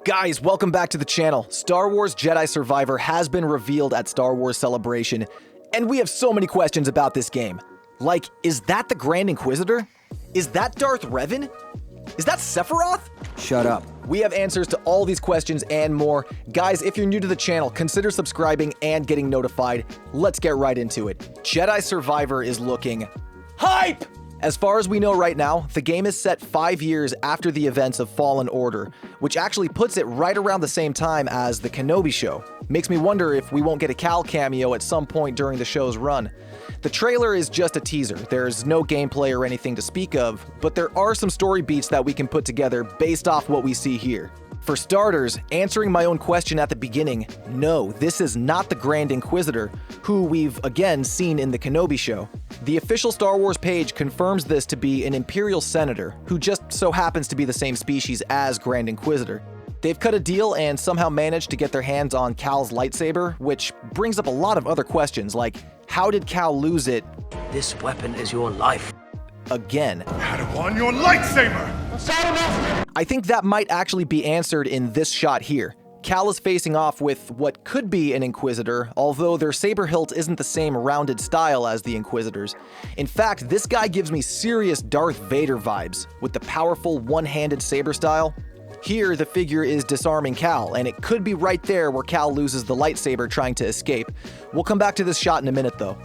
Guys, welcome back to the channel. Star Wars Jedi Survivor has been revealed at Star Wars Celebration, and we have so many questions about this game. Like, is that the Grand Inquisitor? Is that Darth Revan? Is that Sephiroth? Shut up. We have answers to all these questions and more. Guys, if you're new to the channel, consider subscribing and getting notified. Let's get right into it. Jedi Survivor is looking hype! As far as we know right now, the game is set 5 years after the events of Fallen Order, which actually puts it right around the same time as the Kenobi show. Makes me wonder if we won't get a Cal cameo at some point during the show's run. The trailer is just a teaser. There's no gameplay or anything to speak of, but there are some story beats that we can put together based off what we see here. For starters, answering my own question at the beginning, no, this is not the Grand Inquisitor, who we've again seen in the Kenobi show. The official Star Wars page confirms this to be an Imperial Senator, who just so happens to be the same species as Grand Inquisitor. They've cut a deal and somehow managed to get their hands on Cal's lightsaber, which brings up a lot of other questions, like how did Cal lose it? This weapon is your life. Again. Padawan, your lightsaber! I think that might actually be answered in this shot here. Cal is facing off with what could be an Inquisitor, although their saber hilt isn't the same rounded style as the Inquisitors. In fact, this guy gives me serious Darth Vader vibes, with the powerful one-handed saber style. Here, the figure is disarming Cal, and it could be right there where Cal loses the lightsaber trying to escape. We'll come back to this shot in a minute, though.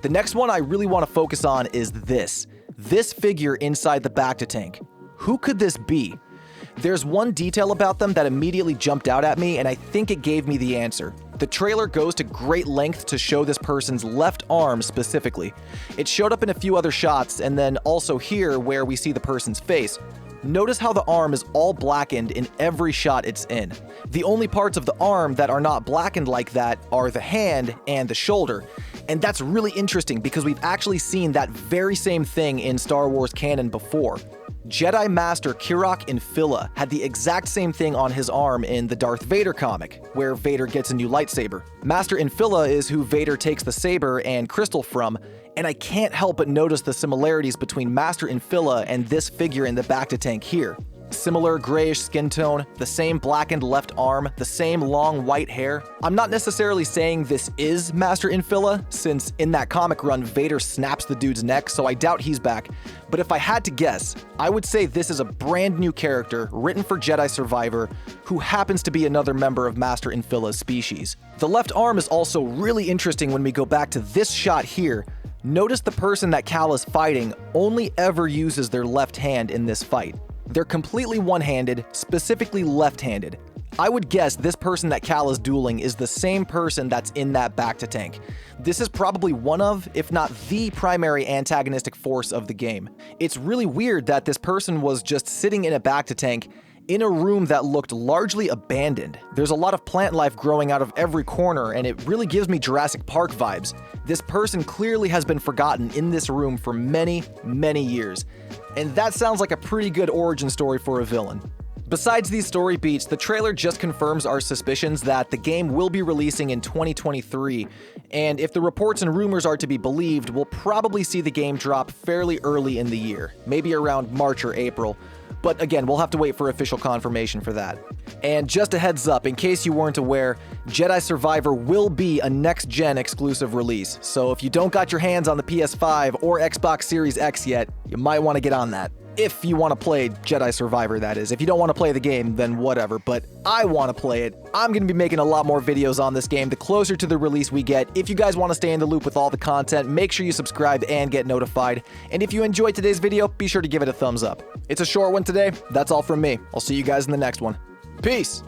The next one I really want to focus on is this figure inside the bacta tank. Who could this be? There's one detail about them that immediately jumped out at me, and I think it gave me the answer. The trailer goes to great length to show this person's left arm specifically. It showed up in a few other shots, and then also here where we see the person's face. Notice how the arm is all blackened in every shot it's in. The only parts of the arm that are not blackened like that are the hand and the shoulder. And that's really interesting because we've actually seen that very same thing in Star Wars canon before. Jedi Master Kirok Infilla had the exact same thing on his arm in the Darth Vader comic, where Vader gets a new lightsaber. Master Infilla is who Vader takes the saber and crystal from, and I can't help but notice the similarities between Master Infilla and this figure in the bacta tank here. Similar grayish skin tone, the same blackened left arm, the same long white hair. I'm not necessarily saying this is Master Infilla, since in that comic run Vader snaps the dude's neck, so I doubt he's back. But if I had to guess, I would say this is a brand new character written for Jedi Survivor who happens to be another member of Master Infilla's species. The left arm is also really interesting when we go back to this shot here. Notice the person that Cal is fighting only ever uses their left hand in this fight. They're completely one-handed, specifically left-handed. I would guess this person that Cal is dueling is the same person that's in that bacta tank. This is probably one of, if not the primary antagonistic force of the game. It's really weird that this person was just sitting in a bacta tank in a room that looked largely abandoned. There's a lot of plant life growing out of every corner, and it really gives me Jurassic Park vibes. This person clearly has been forgotten in this room for many, many years. And that sounds like a pretty good origin story for a villain. Besides these story beats, the trailer just confirms our suspicions that the game will be releasing in 2023, and if the reports and rumors are to be believed, we'll probably see the game drop fairly early in the year, maybe around March or April. But again, we'll have to wait for official confirmation for that. And just a heads up, in case you weren't aware, Jedi Survivor will be a next-gen exclusive release, so if you don't got your hands on the PS5 or Xbox Series X yet, you might want to get on that. If you want to play Jedi Survivor, that is. If you don't want to play the game, then whatever, but I want to play it. I'm going to be making a lot more videos on this game the closer to the release we get. If you guys want to stay in the loop with all the content, make sure you subscribe and get notified. And if you enjoyed today's video, be sure to give it a thumbs up. It's a short one today. That's all from me. I'll see you guys in the next one. Peace!